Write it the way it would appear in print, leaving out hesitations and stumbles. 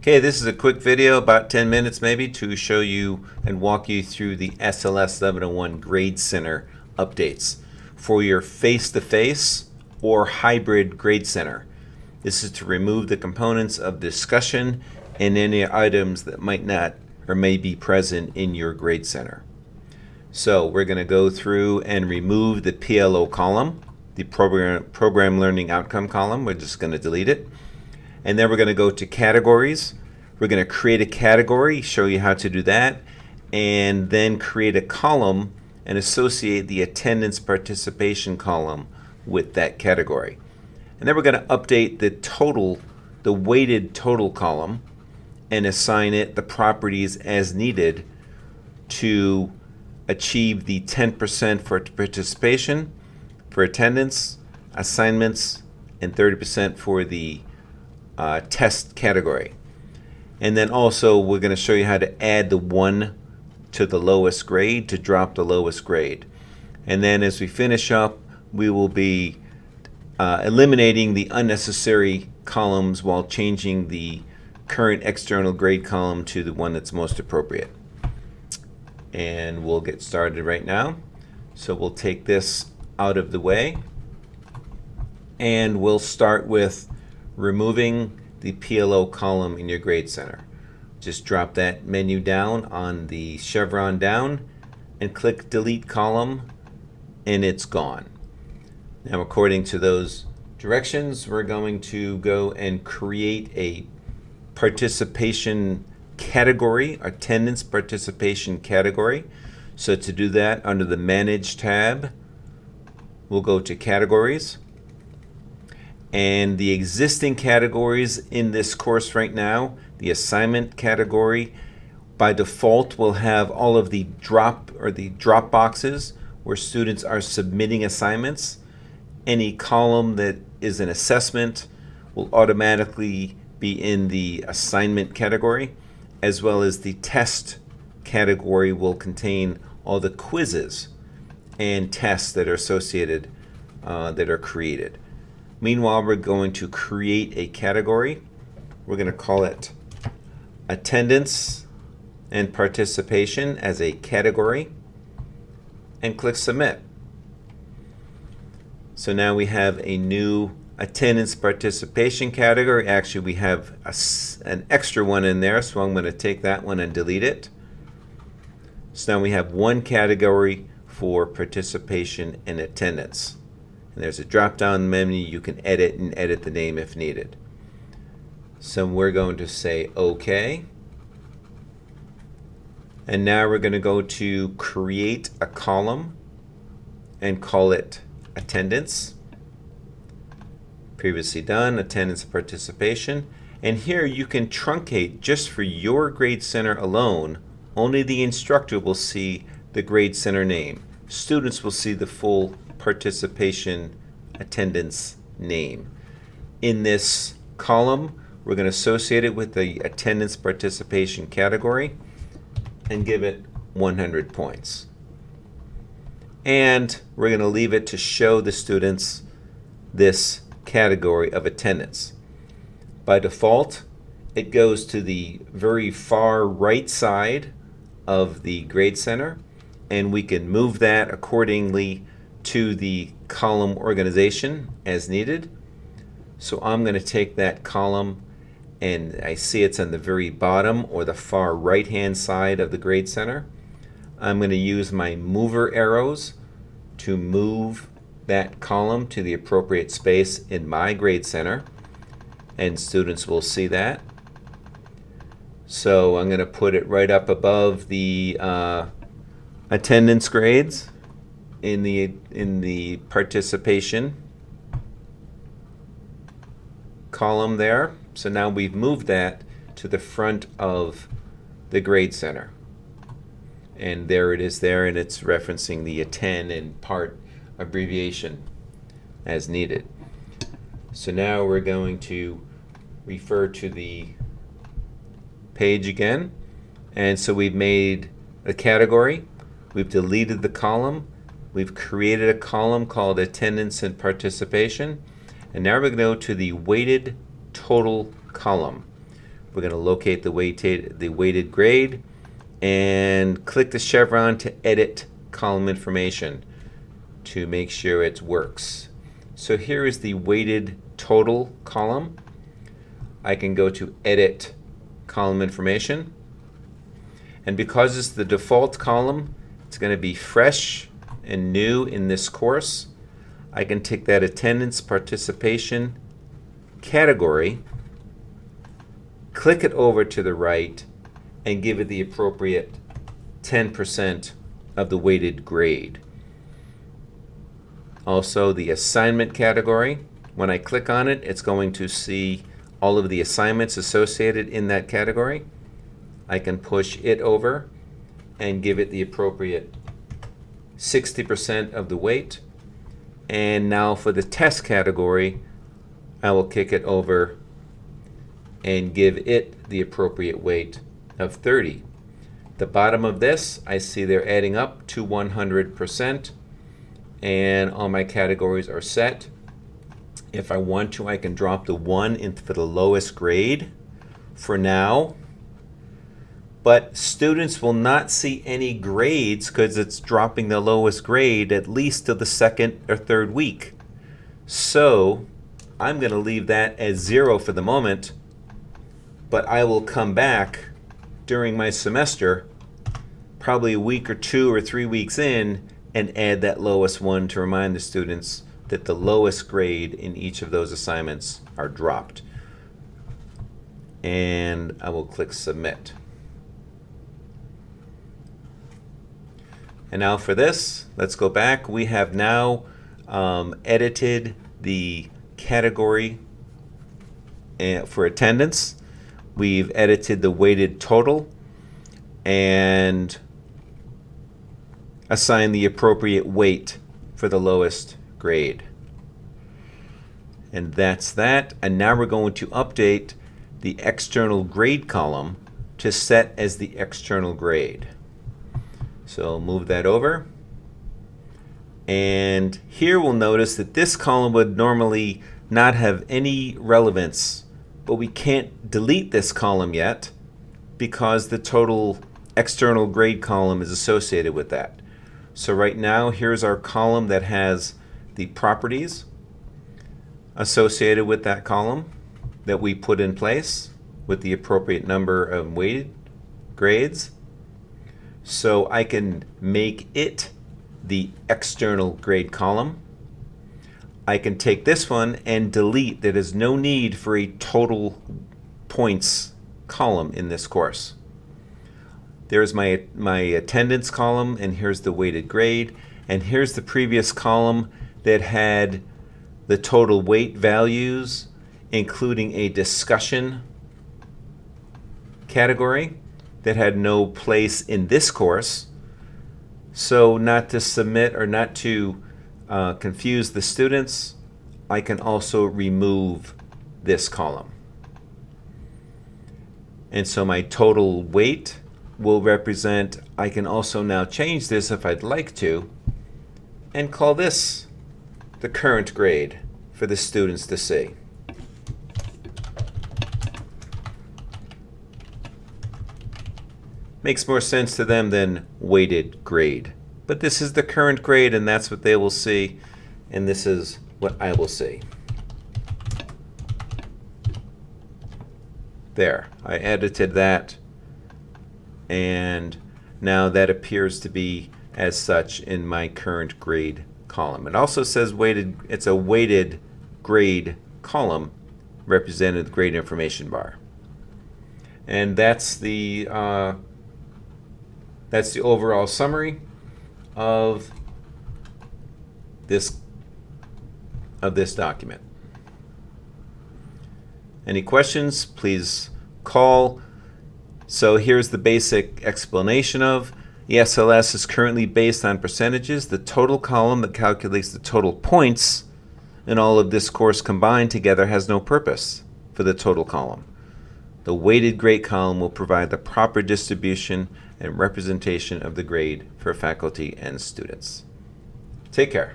Okay, this is a quick video, about 10 minutes maybe, to show you and walk you through the SLS1101 Grade Center updates for your face-to-face or hybrid Grade Center. This is to remove the components of discussion and any items that might not or may be present in your Grade Center. So we're going to go through and remove the PLO column, the Program Learning Outcome column. We're just going to delete it. And then we're going to go to categories. We're going to create a category, show you how to do that, and then create a column and associate the attendance participation column with that category. And then we're going to update the total, the weighted total column, and assign it the properties as needed to achieve the 10% for participation, for attendance, assignments, and 30% for the test category. And then also we're going to show you how to add the 1 to the lowest grade to drop the lowest grade. And then as we finish up, we will be eliminating the unnecessary columns while changing the current external grade column to the one that's most appropriate. And we'll get started right now. So we'll take this out of the way and we'll start with removing the PLO column in your Grade Center. Just drop that menu down on the chevron down and click Delete Column, and it's gone. Now, according to those directions, we're going to go and create a participation category, attendance participation category. So to do that, under the Manage tab, we'll go to Categories. And the existing categories in this course right now, the assignment category, by default will have all of the drop boxes where students are submitting assignments. Any column that is an assessment will automatically be in the assignment category, as well as the test category will contain all the quizzes and tests that are associated, that are created. Meanwhile, we're going to create a category. We're going to call it Attendance and Participation as a category, and click Submit. So now we have a new attendance participation category. Actually, we have an extra one in there, so I'm going to take that one and delete it. So now we have one category for participation and attendance. And there's a drop-down menu. You can edit and edit the name if needed. So we're going to say OK. And now we're going to go to create a column and call it Attendance. Previously done, Attendance and Participation. And here you can truncate just for your Grade Center alone. Only the instructor will see the Grade Center name. Students will see the full participation attendance name. In this column, we're going to associate it with the attendance participation category and give it 100 points. And we're going to leave it to show the students this category of attendance. By default, it goes to the very far right side of the Grade Center, and we can move that accordingly to the column organization as needed. So I'm going to take that column, and I see it's on the very bottom or the far right hand side of the Grade Center. I'm going to use my mover arrows to move that column to the appropriate space in my Grade Center, and students will see that. So I'm going to put it right up above the attendance grades in the participation column there. So now we've moved that to the front of the Grade Center. And there it is there, and it's referencing the attend and part abbreviation as needed. So now we're going to refer to the page again. And so we've made a category, we've deleted the column, we've created a column called Attendance and Participation, and now we're going to go to the weighted total column. We're going to locate the weighted grade and click the chevron to edit column information to make sure it works. So here is the weighted total column. I can go to edit column information, and because it's the default column, it's going to be fresh and new in this course. I can take that attendance participation category, click it over to the right, and give it the appropriate 10% of the weighted grade. Also, the assignment category, when I click on it, it's going to see all of the assignments associated in that category. I can push it over and give it the appropriate 60% of the weight. And now for the test category, I will kick it over and give it the appropriate weight of 30. The bottom of this, I see they're adding up to 100%, and all my categories are set. If I want to, I can drop the 1 in for the lowest grade for now, but students will not see any grades because it's dropping the lowest grade at least till the second or third week. So I'm going to leave that as 0 for the moment, but I will come back during my semester, probably a week or 2 or 3 weeks in, and add that lowest one to remind the students that the lowest grade in each of those assignments are dropped. And I will click submit. And now for this, let's go back. We have now edited the category for attendance. We've edited the weighted total and assigned the appropriate weight for the lowest grade. And that's that. And now we're going to update the external grade column to set as the external grade. So move that over. And here we'll notice that this column would normally not have any relevance, but we can't delete this column yet because the total external grade column is associated with that. So right now, here's our column that has the properties associated with that column that we put in place with the appropriate number of weighted grades. So I can make it the external grade column. I can take this one and delete. There is no need for a total points column in this course. There's my attendance column, and here's the weighted grade, and here's the previous column that had the total weight values, including a discussion category that had no place in this course. So not to submit or not to confuse the students, I can also remove this column. And so my total weight will represent, I can also now change this if I'd like to, and call this the current grade for the students to see. Makes more sense to them than weighted grade. But this is the current grade, and that's what they will see, and this is what I will see. There, I edited that, and now that appears to be as such in my current grade column. It also says weighted, it's a weighted grade column represented in the grade information bar. And that's the overall summary of this document. Any questions, please call. So here's the basic explanation of the SLS is currently based on percentages. The total column that calculates the total points in all of this course combined together has no purpose for the total column. The weighted grade column will provide the proper distribution and representation of the grade for faculty and students. Take care.